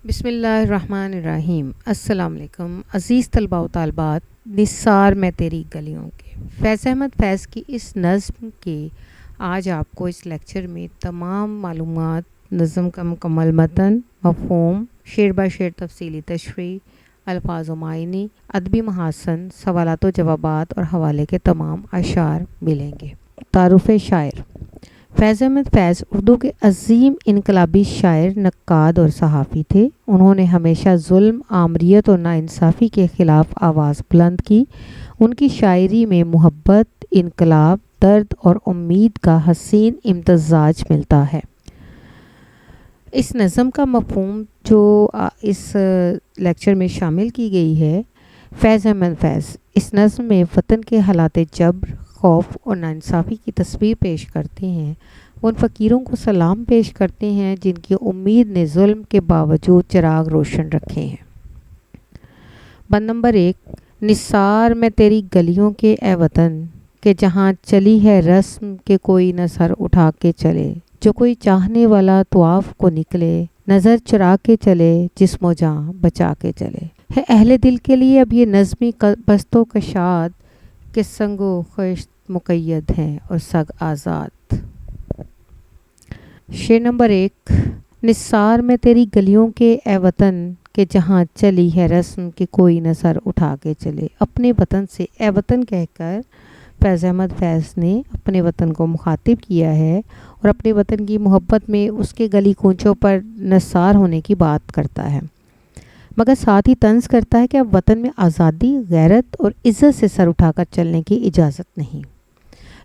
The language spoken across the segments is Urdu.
بسم اللہ الرحمن الرحیم۔ السلام علیکم عزیز طلباء و طالبات، نثار میں تیری گلیوں کے فیض احمد فیض کی اس نظم کے آج آپ کو اس لیکچر میں تمام معلومات، نظم کا مکمل متن، مفہوم، شعر بہ شعر تفصیلی تشریح، الفاظ و معنی، ادبی محاسن، سوالات و جوابات اور حوالے کے تمام اشعار ملیں گے۔ تعارف شاعر: فیض احمد فیض اردو کے عظیم انقلابی شاعر، نقاد اور صحافی تھے۔ انہوں نے ہمیشہ ظلم، آمریت اور ناانصافی کے خلاف آواز بلند کی۔ ان کی شاعری میں محبت، انقلاب، درد اور امید کا حسین امتزاج ملتا ہے۔ اس نظم کا مفہوم جو اس لیکچر میں شامل کی گئی ہے، فیض احمد فیض اس نظم میں وطن کے حالات جبر، خوف اور ناانصافی کی تصویر پیش کرتے ہیں۔ وہ ان فقیروں کو سلام پیش کرتے ہیں جن کی امید نے ظلم کے باوجود چراغ روشن رکھے ہیں۔ بند نمبر 1: نثار میں تیری گلیوں کے اے وطن، کہ جہاں چلی ہے رسم کہ کوئی نہ سر اٹھا کے چلے، جو کوئی چاہنے والا طواف کو نکلے، نظر چرا کے چلے، جسم و جاں بچا کے چلے۔ ہے اہل دل کے لیے اب یہ نظمی بست و کشاد کہ سنگ و خشت مقید ہیں اور سگ آزاد۔ شعر نمبر 1: نثار میں تیری گلیوں کے اے وطن، کہ جہاں چلی ہے رسم کہ کوئی نہ سر اٹھا کے چلے۔ اپنے وطن سے اے وطن کہہ کر فیض احمد فیض نے اپنے وطن کو مخاطب کیا ہے اور اپنے وطن کی محبت میں اس کے گلی کوچوں پر نثار ہونے کی بات کرتا ہے، مگر ساتھ ہی طنز کرتا ہے کہ اب وطن میں آزادی، غیرت اور عزت سے سر اٹھا کر چلنے کی اجازت نہیں۔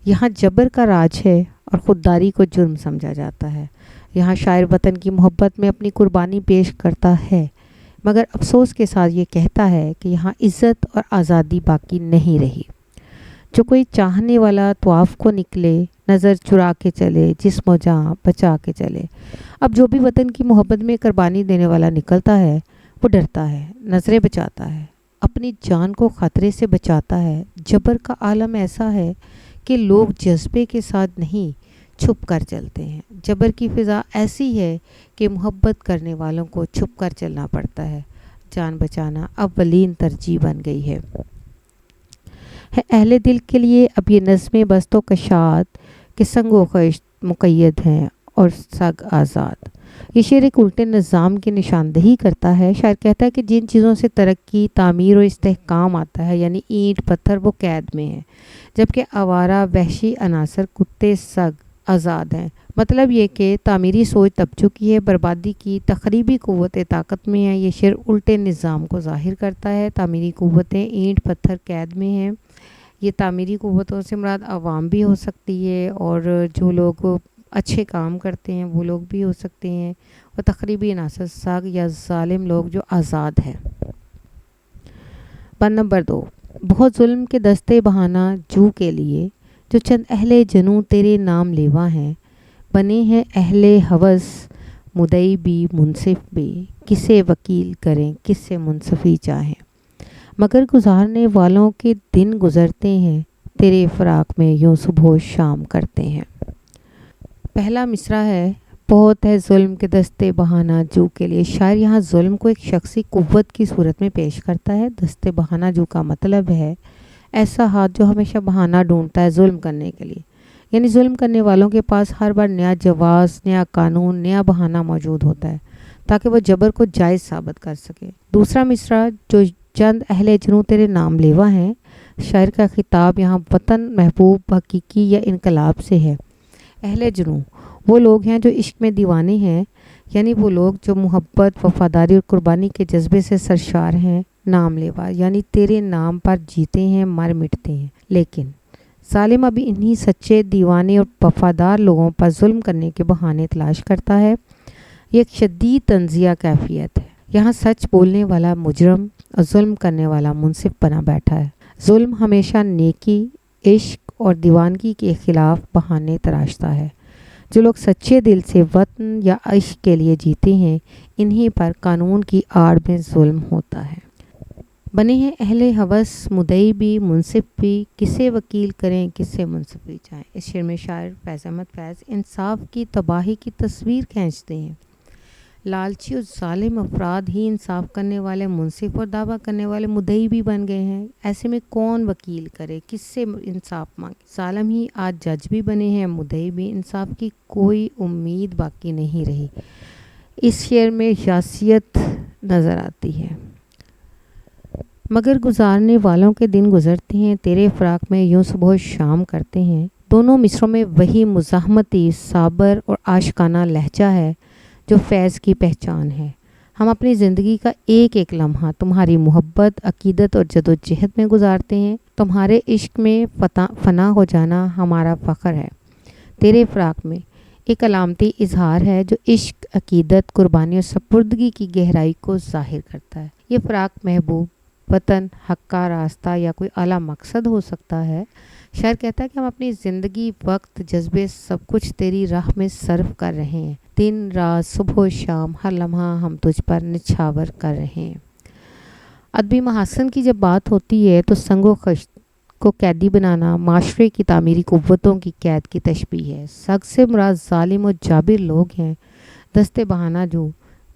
یہاں جبر کا راج ہے اور خودداری کو جرم سمجھا جاتا ہے۔ یہاں شاعر وطن کی محبت میں اپنی قربانی پیش کرتا ہے، مگر افسوس کے ساتھ یہ کہتا ہے کہ یہاں عزت اور آزادی باقی نہیں رہی۔ جو کوئی چاہنے والا طواف کو نکلے، نظر چرا کے چلے، جسم و جاں بچا کے چلے۔ اب جو بھی وطن کی محبت میں قربانی دینے والا نکلتا ہے، وہ ڈرتا ہے، نظریں بچاتا ہے، اپنی جان کو خطرے سے بچاتا ہے۔ جبر کا عالم ایسا ہے کہ لوگ جذبے کے ساتھ نہیں، چھپ کر چلتے ہیں۔ جبر کی فضا ایسی ہے کہ محبت کرنے والوں کو چھپ کر چلنا پڑتا ہے۔ جان بچانا اولین ترجیح بن گئی ہے۔ اہل دل کے لیے اب یہ نظمیں بست و کشاد کہ سنگ و خشت مقید ہیں اور سگ آزاد۔ یہ شعر ایک الٹے نظام کی نشاندہی کرتا ہے۔ شاعر کہتا ہے کہ جن چیزوں سے ترقی، تعمیر اور استحکام آتا ہے، یعنی اینٹ پتھر، وہ قید میں ہیں، جبکہ آوارہ وحشی عناصر، کتے، سگ آزاد ہیں۔ مطلب یہ کہ تعمیری سوچ دب چکی ہے، بربادی کی تخریبی قوت طاقت میں ہے۔ یہ شعر الٹے نظام کو ظاہر کرتا ہے۔ تعمیری قوتیں اینٹ پتھر قید میں ہیں۔ یہ تعمیری قوتوں سے مراد عوام بھی ہو سکتی ہے، اور جو لوگ اچھے کام کرتے ہیں وہ لوگ بھی ہو سکتے ہیں، اور تخریبی عناصر سگ یا ظالم لوگ جو آزاد ہیں۔ بند نمبر 2: بہت ظلم کے دستے بہانا جو کے لیے، جو چند اہل جنوں تیرے نام لیوا ہیں، بنے ہیں اہل ہوس مدعی بھی منصف بھی، کسے وکیل کریں کسے منصفی چاہیں، مگر گزارنے والوں کے دن گزرتے ہیں، تیرے فراق میں یوں صبح و شام کرتے ہیں۔ پہلا مصرع ہے: بہت ہے ظلم کے دستے بہانا جو کے لیے۔ شاعر یہاں ظلم کو ایک شخصی قوت کی صورت میں پیش کرتا ہے۔ دستے بہانا جو کا مطلب ہے ایسا ہاتھ جو ہمیشہ بہانہ ڈھونڈتا ہے ظلم کرنے کے لیے، یعنی ظلم کرنے والوں کے پاس ہر بار نیا جواز، نیا قانون، نیا بہانہ موجود ہوتا ہے تاکہ وہ جبر کو جائز ثابت کر سکے۔ دوسرا مصرع: جو چند اہل جنوں تیرے نام لیوا ہیں۔ شاعر کا خطاب یہاں وطن محبوب، حقیقی یا انقلاب سے ہے۔ اہل جنوں وہ لوگ ہیں جو عشق میں دیوانے ہیں، یعنی وہ لوگ جو محبت، وفاداری اور قربانی کے جذبے سے سرشار ہیں۔ نام لیوا یعنی تیرے نام پر جیتے ہیں، مر مٹتے ہیں۔ لیکن ظالم ابھی انہی سچے، دیوانے اور وفادار لوگوں پر ظلم کرنے کے بہانے تلاش کرتا ہے۔ یہ ایک شدید تنزیہ کیفیت ہے۔ یہاں سچ بولنے والا مجرم اور ظلم کرنے والا منصف بنا بیٹھا ہے۔ ظلم ہمیشہ نیکی، عشق اور دیوانگی کے خلاف بہانے تراشتا ہے۔ جو لوگ سچے دل سے وطن یا عشق کے لیے جیتے ہیں، انہی پر قانون کی آڑ میں ظلم ہوتا ہے۔ بنے ہیں اہل ہوس مدعی بھی منصف بھی، کسے وکیل کریں کسے منصفی چاہیں۔ اس شعر میں شاعر فیض احمد فیض انصاف کی تباہی کی تصویر کھینچتے ہیں، لالچی اور ظالم افراد ہی انصاف کرنے والے منصف اور دعویٰ کرنے والے مدعی بھی بن گئے ہیں. ایسے میں کون وکیل کرے, کس سے انصاف مانگے؟ ظالم ہی آج جج بھی بنے ہیں, مدعی بھی. انصاف کی کوئی امید باقی نہیں رہی. اس شعر میں یاسیت نظر آتی ہے. مگر گزارنے والوں کے دن گزرتے ہیں, تیرے فراق میں یوں صبح و شام کرتے ہیں. دونوں مصروں میں وہی مزاحمتی صابر اور عاشقانہ لہجہ ہے جو فیض کی پہچان ہے. ہم اپنی زندگی کا ایک ایک لمحہ تمہاری محبت, عقیدت اور جدوجہد میں گزارتے ہیں. تمہارے عشق میں فنا ہو جانا ہمارا فخر ہے. تیرے فراق میں ایک علامتی اظہار ہے جو عشق, عقیدت, قربانی اور سپردگی کی گہرائی کو ظاہر کرتا ہے. یہ فراق محبوب, وطن, حق کا راستہ یا کوئی اعلیٰ مقصد ہو سکتا ہے. شاعر کہتا ہے کہ ہم اپنی زندگی, وقت, جذبے, سب کچھ تیری راہ میں صرف کر رہے ہیں. دن رات, صبح و شام, ہر لمحہ ہم تجھ پر نچھاور کر رہے ہیں. ادبی محاسن کی جب بات ہوتی ہے تو سنگ و خشت کو قیدی بنانا معاشرے کی تعمیری قوتوں کی قید کی تشبیہ ہے. سگ سے مراد ظالم و جابر لوگ ہیں. دستے بہانہ جو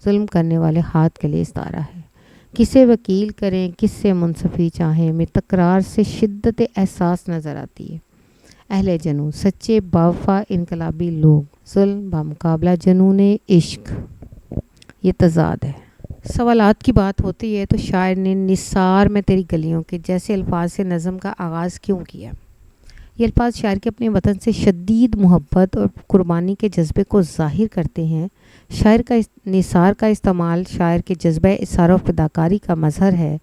ظلم کرنے والے ہاتھ کے لیے استعارہ ہے. کسے وکیل کریں, کس سے منصفی چاہیں میں تکرار سے شدت احساس نظر آتی ہے. اہل جنوں, سچے باوفا انقلابی لوگ, ظلم بمقابلہ جنون عشق, یہ تضاد ہے. سوالات کی بات ہوتی ہے تو شاعر نے نثار میں تیری گلیوں کے جیسے الفاظ سے نظم کا آغاز کیوں کیا؟ یہ الفاظ شاعر کے اپنے وطن سے شدید محبت اور قربانی کے جذبے کو ظاہر کرتے ہیں. شاعر کا نثار کا استعمال شاعر کے جذبہ اثار و فداکاری کا مظہر ہے,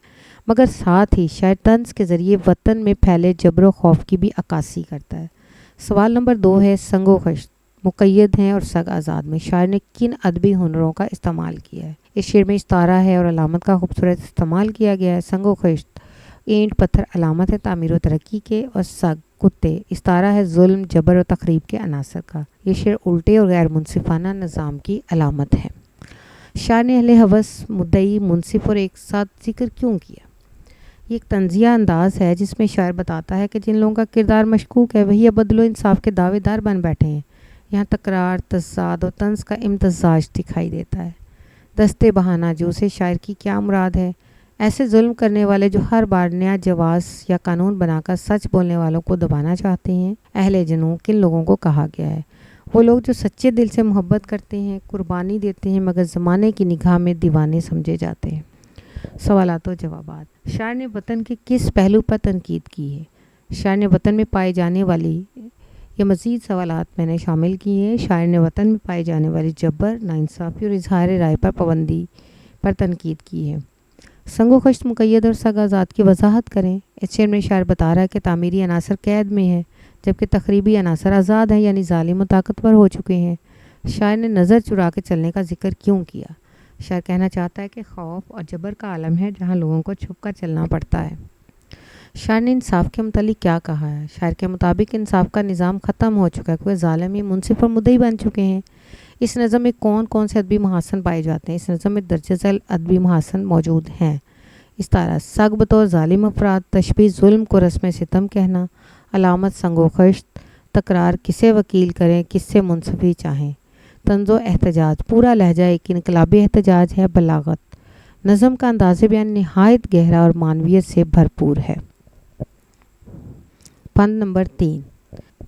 مگر ساتھ ہی شاعر طنز کے ذریعے وطن میں پھیلے جبر و خوف کی بھی عکاسی کرتا ہے. سوال نمبر 2 ہے, سنگ و خشت مقید ہیں اور سگ آزاد میں شاعر نے کن ادبی ہنروں کا استعمال کیا ہے؟ اس شعر میں استعارہ ہے اور علامت کا خوبصورت استعمال کیا گیا ہے. سنگ و خشت اینٹ پتھر علامت ہے تعمیر و ترقی کے, اور سگ کتے استعارہ ہے ظلم, جبر و تخریب کے عناصر کا. یہ شعر الٹے اور غیر منصفانہ نظام کی علامت ہے. شاعر نے اہل ہوس, مدعی, منصف اور ایک ساتھ ذکر کیوں کیا؟ یہ ایک طنزیہ انداز ہے جس میں شاعر بتاتا ہے کہ جن لوگوں کا کردار مشکوک ہے وہی اب عدل و انصاف کے دعوے دار بن بیٹھے ہیں. یہاں تکرار, تضاد اور طنز کا امتزاج دکھائی دیتا ہے. دستے بہانہ جو سے شاعر کی کیا مراد ہے؟ ایسے ظلم کرنے والے جو ہر بار نیا جواز یا قانون بنا کر سچ بولنے والوں کو دبانا چاہتے ہیں. اہل جنوں کن لوگوں کو کہا گیا ہے؟ وہ لوگ جو سچے دل سے محبت کرتے ہیں, قربانی دیتے ہیں, مگر زمانے کی نگاہ میں دیوانے سمجھے جاتے ہیں. سوالات و جوابات. شاعر نے وطن کے کس پہلو پر تنقید کی ہے؟ شاعر نے وطن میں پائے جانے والی, یہ مزید سوالات میں نے شامل کیے ہیں. شاعر نے وطن میں پائے جانے والی جبر, ناانصافی اور اظہار رائے پر پابندی پر تنقید کی ہے. سنگ و خشت مقید اور سگ آزاد کی وضاحت کریں. اس شعر میں شاعر بتا رہا ہے کہ تعمیری عناصر قید میں ہے جبکہ تخریبی عناصر آزاد ہیں, یعنی ظالم و طاقتور ہو چکے ہیں. شاعر نے نظر چرا کے چلنے کا ذکر کیوں کیا؟ شاعر کہنا چاہتا ہے کہ خوف اور جبر کا عالم ہے جہاں لوگوں کو چھپ کر چلنا پڑتا ہے. شاعر نے انصاف کے متعلق کیا کہا ہے؟ شاعر کے مطابق انصاف کا نظام ختم ہو چکا ہے, کوئی ظالم ہی منصف اور مدعی بن چکے ہیں. اس نظم میں کون کون سے ادبی محاسن پائے جاتے ہیں؟ اس نظم میں درجہ ذیل ادبی محاسن موجود ہیں. استعارہ سگ بطور ظالم افراد, تشبیہ ظلم کو رسم ستم کہنا, علامت سنگ و خشت, تکرار کسے وکیل کریں کس سے منصفی چاہیں, طنز و احتجاج پورا لہجہ ایک انقلابی احتجاج ہے, بلاغت نظم کا انداز بیان نہایت گہرا اور معنویت سے بھرپور ہے. پند نمبر 3.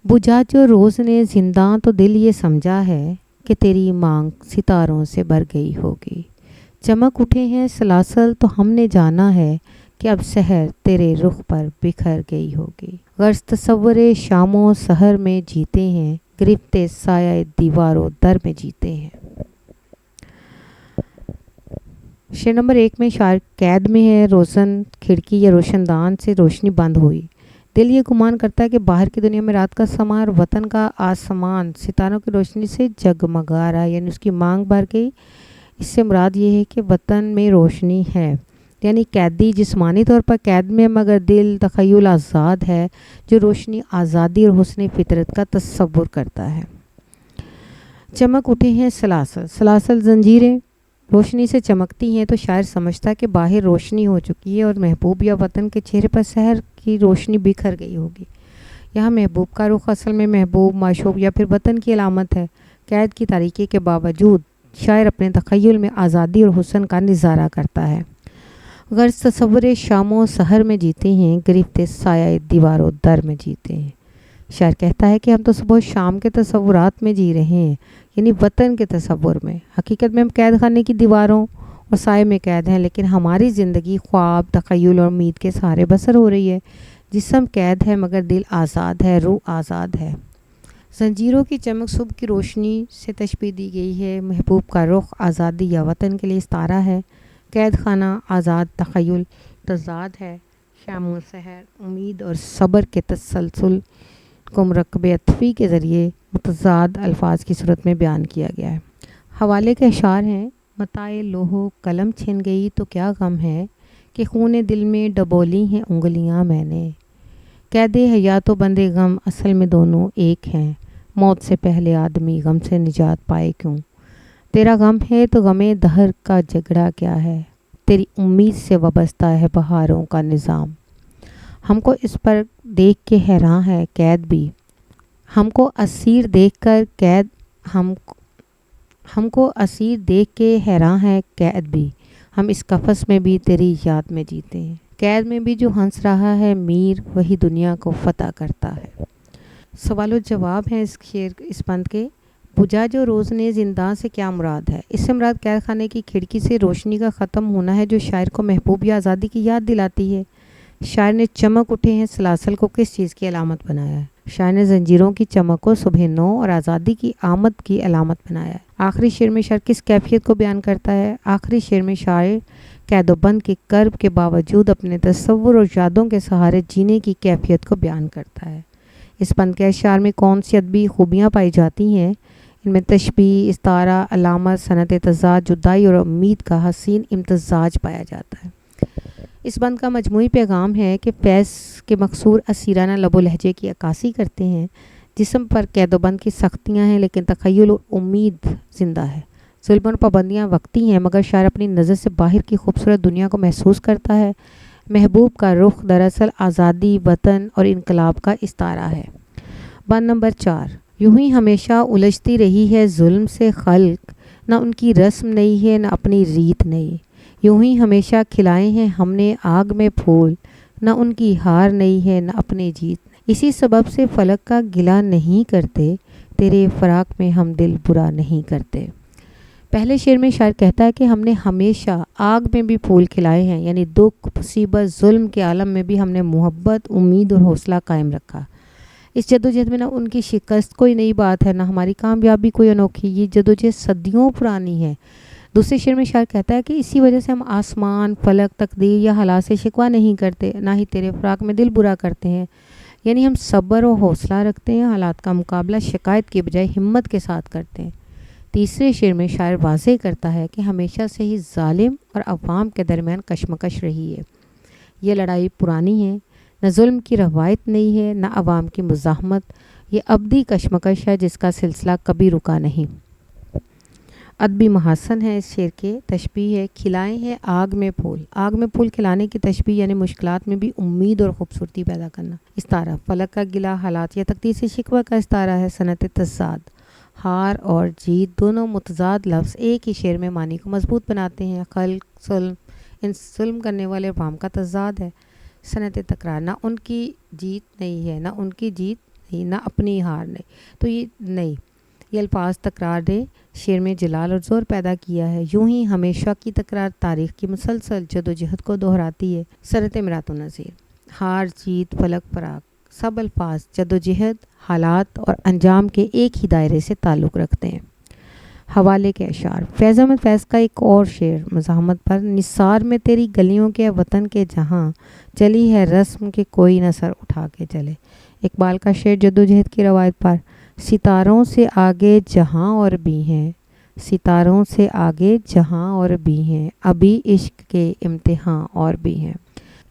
بجھا جو روز نے زنداں تو دل یہ سمجھا ہے کہ تیری مانگ ستاروں سے بھر گئی ہوگی. چمک اٹھے ہیں سلاسل تو ہم نے جانا ہے کہ اب سحر تیرے رخ پر بکھر گئی ہوگی. غرض تصور شام و سحر میں جیتے ہیں, گرفت سایہ دیوار و در میں جیتے ہیں. شعر نمبر 1 میں شاعر قید میں ہے. روشن کھڑکی یا روشن دان سے روشنی بند ہوئی. دل یہ گمان کرتا ہے کہ باہر کی دنیا میں رات کا سماں اور وطن کا آسمان ستاروں کی روشنی سے جگمگا رہا ہے, یعنی اس کی مانگ بھر گئی. اس سے مراد یہ ہے کہ وطن میں روشنی ہے, یعنی قیدی جسمانی طور پر قید میں مگر دل تخیل آزاد ہے جو روشنی, آزادی اور حسن فطرت کا تصور کرتا ہے. چمک اٹھے ہیں سلاسل, سلاسل زنجیریں روشنی سے چمکتی ہیں تو شاعر سمجھتا ہے کہ باہر روشنی ہو چکی ہے اور محبوب یا وطن کے چہرے پر سحر کی روشنی بکھر گئی ہوگی. یہاں محبوب کا رخ اصل میں محبوب, معشوق یا پھر وطن کی علامت ہے. قید کی تاریکی کے باوجود شاعر اپنے تخیل میں آزادی اور حسن کا نظارہ کرتا ہے۔ غرض تصور شام و سحر میں جیتے ہیں، گرفت سایہ دیوار و در میں جیتے ہیں۔ شاعر کہتا ہے کہ ہم تو صبح و شام کے تصورات میں جی رہے ہیں، یعنی وطن کے تصور میں۔ حقیقت میں ہم قید خانے کی دیواروں اور سائے میں قید ہیں، لیکن ہماری زندگی خواب، تخیل اور امید کے سہارے بسر ہو رہی ہے۔ جسم قید ہے مگر دل آزاد ہے، روح آزاد ہے۔ زنجیروں کی چمک صبح کی روشنی سے تشبیہ دی گئی ہے۔ محبوب کا رخ آزادی یا وطن کے لیے استعارہ ہے۔ قید خانہ آزاد، تخیل تضاد ہے۔ شام و سحر امید اور صبر کے تسلسل کو مرکب عطفی کے ذریعے متضاد الفاظ کی صورت میں بیان کیا گیا ہے۔ حوالے کے اشعار ہیں: متائے لوح و قلم چھن گئی تو کیا غم ہے، کہ خون دل میں ڈبولی ہیں انگلیاں میں نے۔ قید حیات و بند غم اصل میں دونوں ایک ہیں، موت سے پہلے آدمی غم سے نجات پائے کیوں۔ تیرا غم ہے تو غم دہر کا جھگڑا کیا ہے، تیری امید سے وابستہ ہے بہاروں کا نظام۔ ہم کو اس پر دیکھ کے حیران ہے قید بھی، ہم کو اسیر دیکھ کر قید ہم کو اسیر دیکھ کے حیران ہے قید بھی، ہم اس قفس میں بھی تیری یاد میں جیتے ہیں۔ قید میں بھی جو ہنس رہا ہے میر، وہی دنیا کو فتح کرتا ہے۔ سوال و جواب ہیں اس بند کے۔ بجھا جو روز نے زنداں سے کیا مراد ہے؟ اس سے مراد قید خانے کی کھڑکی سے روشنی کا ختم ہونا ہے، جو شاعر کو محبوب یا آزادی کی یاد دلاتی ہے۔ شاعر نے چمک اٹھے ہیں سلاسل کو کس چیز کی علامت بنایا ہے؟ شاعر نے زنجیروں کی چمک کو صبح نو اور آزادی کی آمد کی علامت بنایا ہے۔ آخری شعر میں شاعر کس کیفیت کو بیان کرتا ہے؟ آخری شعر میں شاعر قید و بند کے کرب کے باوجود اپنے تصور اور یادوں کے سہارے جینے کی کیفیت کو بیان کرتا ہے۔ اس بند کے اشعار میں کون سی ادبی خوبیاں پائی جاتی ہیں؟ ان میں تشبیہ، استعارہ، علامت، صنعت تضاد، جدائی اور امید کا حسین امتزاج پایا جاتا ہے۔ اس بند کا مجموعی پیغام ہے کہ فیض کے مقصور اسیرانہ لب و لہجے کی عکاسی کرتے ہیں۔ جسم پر قید و بند کی سختیاں ہیں لیکن تخیل اور امید زندہ ہے۔ ظلم اور پابندیاں وقتی ہیں مگر شاعر اپنی نظر سے باہر کی خوبصورت دنیا کو محسوس کرتا ہے۔ محبوب کا رخ دراصل آزادی، وطن اور انقلاب کا استعارہ ہے۔ بند نمبر 4۔ یوں ہی ہمیشہ الجھتی رہی ہے ظلم سے خلق، نہ ان کی رسم نئی ہے نہ اپنی ریت نئی۔ یوں ہی ہمیشہ کھلائے ہیں ہم نے آگ میں پھول، نہ ان کی ہار نئی ہے نہ اپنی جیت۔ اسی سبب سے فلک کا گلہ نہیں کرتے، تیرے فراق میں ہم دل برا نہیں کرتے۔ پہلے شعر میں شاعر کہتا ہے کہ ہم نے ہمیشہ آگ میں بھی پھول کھلائے ہیں، یعنی دکھ، مصیبت، ظلم کے عالم میں بھی ہم نے محبت، امید اور حوصلہ قائم رکھا۔ اس جدوجہد میں نہ ان کی شکست کوئی نئی بات ہے نہ ہماری کامیابی کوئی انوکھی، یہ جدوجہد صدیوں پرانی ہے۔ دوسرے شعر میں شاعر کہتا ہے کہ اسی وجہ سے ہم آسمان، فلک، تقدیر یا حالات سے شکوہ نہیں کرتے، نہ ہی تیرے فراق میں دل برا کرتے ہیں، یعنی ہم صبر و حوصلہ رکھتے ہیں، حالات کا مقابلہ شکایت کے بجائے ہمت کے ساتھ کرتے ہیں۔ تیسرے شعر میں شاعر واضح کرتا ہے کہ ہمیشہ سے ہی ظالم اور عوام کے درمیان کشمکش رہی ہے۔ یہ لڑائی پرانی ہے، نہ ظلم کی روایت نہیں ہے نہ عوام کی مزاحمت، یہ ابدی کشمکش ہے جس کا سلسلہ کبھی رکا نہیں۔ ادبی محاسن ہے اس شعر کے۔ تشبیہ ہے: کھلائے ہیں آگ میں پھول۔ آگ میں پھول کھلانے کی تشبیہ یعنی مشکلات میں بھی امید اور خوبصورتی پیدا کرنا۔ استعارہ: فلک کا گلہ حالات یا تقدیر سے شکوہ کا استعارہ ہے۔ صنعت تضاد: ہار اور جیت دونوں متضاد لفظ ایک ہی شعر میں معنی کو مضبوط بناتے ہیں۔ خلق، ظلم، ان ظلم کرنے والے عوام کا تضاد ہے۔ صنعت تکرار: نہ ان کی جیت نہیں ہے نہ ان کی جیت نہیں نہ اپنی ہار نہیں، تو یہ نہیں، یہ الفاظ تکرار نے شعر میں جلال اور زور پیدا کیا ہے۔ یوں ہی ہمیشہ کی تکرار تاریخ کی مسلسل جدوجہد کو دہراتی ہے۔ صنعت امرات النظیر: ہار، جیت، فلک، فراق سب الفاظ جدوجہد، حالات اور انجام کے ایک ہی دائرے سے تعلق رکھتے ہیں۔ حوالے کے اشعار: فیض احمد فیض کا ایک اور شعر مزاحمت پر: نثار میں تیری گلیوں کے وطن کے جہاں، چلی ہے رسم کے کوئی نہ سر اٹھا کے چلے۔ اقبال کا شعر جدوجہد کی روایت پر: ستاروں سے آگے جہاں اور بھی ہیں، ستاروں سے آگے جہاں اور بھی ہیں، ابھی عشق کے امتحان اور بھی ہیں۔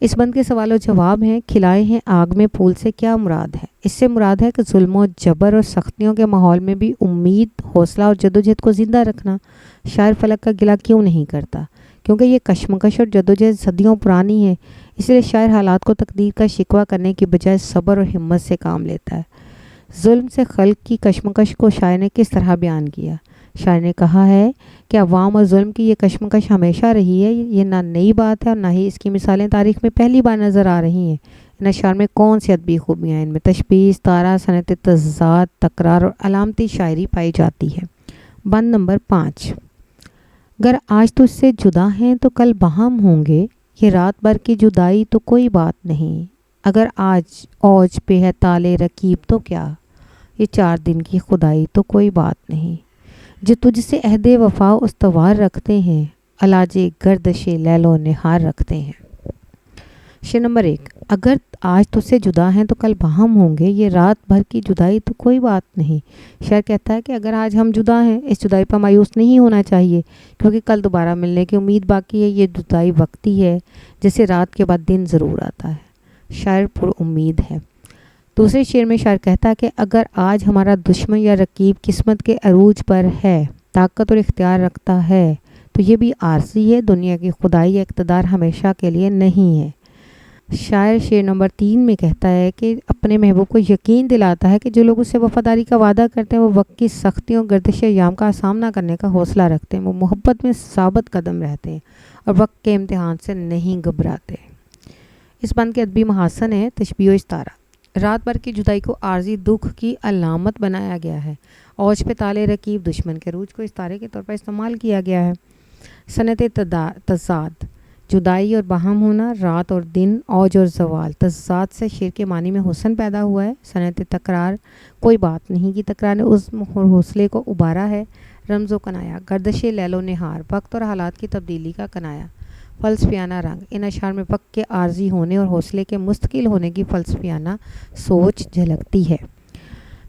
اس بند کے سوال و جواب ہیں: کھلائے ہیں آگ میں پھول سے کیا مراد ہے؟ اس سے مراد ہے کہ ظلم و جبر اور سختیوں کے ماحول میں بھی امید، حوصلہ اور جدوجہد کو زندہ رکھنا۔ شاعر فلک کا گلہ کیوں نہیں کرتا؟ کیونکہ یہ کشمکش اور جدوجہد صدیوں پرانی ہے، اس لیے شاعر حالات کو تقدیر کا شکوہ کرنے کی بجائے صبر اور ہمت سے کام لیتا ہے۔ ظلم سے خلق کی کشمکش کو شاعر نے کس طرح بیان کیا؟ شاعر نے کہا ہے کہ عوام اور ظلم کی یہ کشمکش ہمیشہ رہی ہے، یہ نہ نئی بات ہے اور نہ ہی اس کی مثالیں تاریخ میں پہلی بار نظر آ رہی ہیں۔ ان اشعار میں کون سی ادبی خوبیاں ہیں؟ ان میں تشبیہ، استعارہ، صنعت تضاد، تکرار اور علامتی شاعری پائی جاتی ہے۔ بند نمبر 5، گر آج تجھ سے جدا ہیں تو کل باہم ہوں گے، یہ رات بھر کی جدائی تو کوئی بات نہیں، اگر آج اوج پہ ہے تالے رکیب تو کیا، یہ 4 دن کی خدائی تو کوئی بات نہیں، جو تجھ سے عہد وفا استوار رکھتے ہیں، علاج گردش لیل و نہار رکھتے ہیں۔ شعر نمبر 1، اگر آج تجھ سے جدا ہیں تو کل باہم ہوں گے، یہ رات بھر کی جدائی تو کوئی بات نہیں۔ شاعر کہتا ہے کہ اگر آج ہم جدا ہیں، اس جدائی پر مایوس نہیں ہونا چاہیے، کیونکہ کل دوبارہ ملنے کی امید باقی ہے۔ یہ جدائی وقتی ہے، جیسے رات کے بعد دن ضرور آتا ہے۔ شاعر پر امید ہے۔ دوسرے شعر میں شاعر کہتا ہے کہ اگر آج ہمارا دشمن یا رقیب قسمت کے عروج پر ہے، طاقت اور اختیار رکھتا ہے، تو یہ بھی عارضی ہے، دنیا کی خدائی یا اقتدار ہمیشہ کے لیے نہیں ہے۔ شاعر شعر نمبر 3 میں کہتا ہے کہ اپنے محبوب کو یقین دلاتا ہے کہ جو لوگ اس سے وفاداری کا وعدہ کرتے ہیں وہ وقت کی سختیوں گردش ایام کا سامنا کرنے کا حوصلہ رکھتے ہیں، وہ محبت میں ثابت قدم رہتے ہیں اور وقت کے امتحان سے نہیں گھبراتے۔ اس بند کے ادبی محاسن ہے تشبیہ و استعارہ۔ رات بھر کی جدائی کو عارضی دکھ کی علامت بنایا گیا ہے۔ اوج پہ تالے رکیب، دشمن کے عروج کو استعارے کے طور پر استعمال کیا گیا ہے۔ صنعت تضاد، جدائی اور باہم ہونا، رات اور دن، اوج اور زوال۔ تضاد سے شعر کے معنی میں حسن پیدا ہوا ہے۔ صنعت تکرار، کوئی بات نہیں کی تکرار نے عزم اور حوصلے کو ابھارا ہے۔ رمز و کنایا، گردش لیل و نہار، وقت اور حالات کی تبدیلی کا کنایا۔ فلسفیانہ رنگ، ان اشعار میں وقت کے عارضی ہونے اور حوصلے کے مستقل ہونے کی فلسفیانہ سوچ جھلکتی ہے۔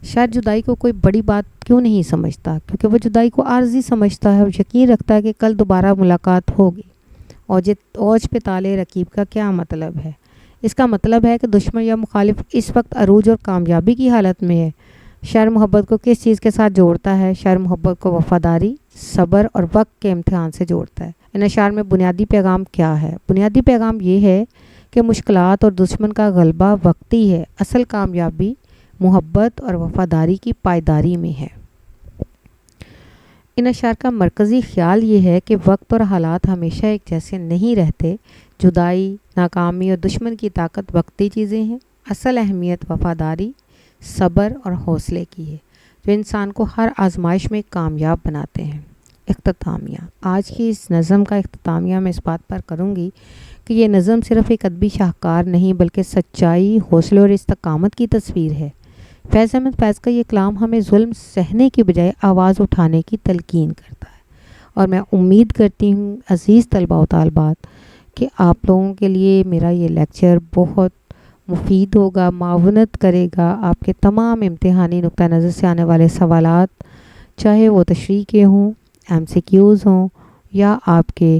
شاعر جدائی کو کوئی بڑی بات کیوں نہیں سمجھتا؟ کیونکہ وہ جدائی کو عارضی سمجھتا ہے اور یقین رکھتا ہے کہ کل دوبارہ ملاقات ہوگی۔ اوج پہ تالے رکیب کا کیا مطلب ہے؟ اس کا مطلب ہے کہ دشمن یا مخالف اس وقت عروج اور کامیابی کی حالت میں ہے۔ شاعر محبت کو کس چیز کے ساتھ جوڑتا ہے؟ شاعر محبت کو وفاداری، صبر اور وقت کے امتحان سے جوڑتا ہے۔ ان اشعار میں بنیادی پیغام کیا ہے؟ بنیادی پیغام یہ ہے کہ مشکلات اور دشمن کا غلبہ وقتی ہے، اصل کامیابی محبت اور وفاداری کی پائیداری میں ہے۔ ان اشعار کا مرکزی خیال یہ ہے کہ وقت اور حالات ہمیشہ ایک جیسے نہیں رہتے، جدائی، ناکامی اور دشمن کی طاقت وقتی چیزیں ہیں، اصل اہمیت وفاداری، صبر اور حوصلے کی ہے، جو انسان کو ہر آزمائش میں کامیاب بناتے ہیں۔ اختتامیہ، آج کی اس نظم کا اختتامیہ میں اس بات پر کروں گی کہ یہ نظم صرف ایک ادبی شاہکار نہیں بلکہ سچائی، حوصلے اور استقامت کی تصویر ہے۔ فیض احمد فیض کا یہ کلام ہمیں ظلم سہنے کی بجائے آواز اٹھانے کی تلقین کرتا ہے، اور میں امید کرتی ہوں عزیز طلباء و طالبات کہ آپ لوگوں کے لیے میرا یہ لیکچر بہت مفید ہوگا، معاونت کرے گا آپ کے تمام امتحانی نقطہ نظر سے آنے والے سوالات، چاہے وہ تشریح کے ہوں، MCQs ہوں یا آپ کے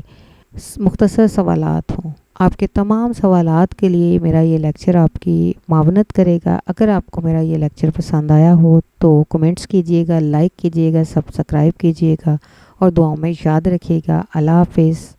مختصر سوالات ہوں۔ آپ کے تمام سوالات کے لیے میرا یہ لیکچر آپ کی معاونت کرے گا۔ اگر آپ کو میرا یہ لیکچر پسند آیا ہو تو کمنٹس کیجیے گا، لائک کیجیے گا، سبسکرائب کیجیے گا اور دعاؤں میں یاد رکھیے گا۔ اللہ حافظ۔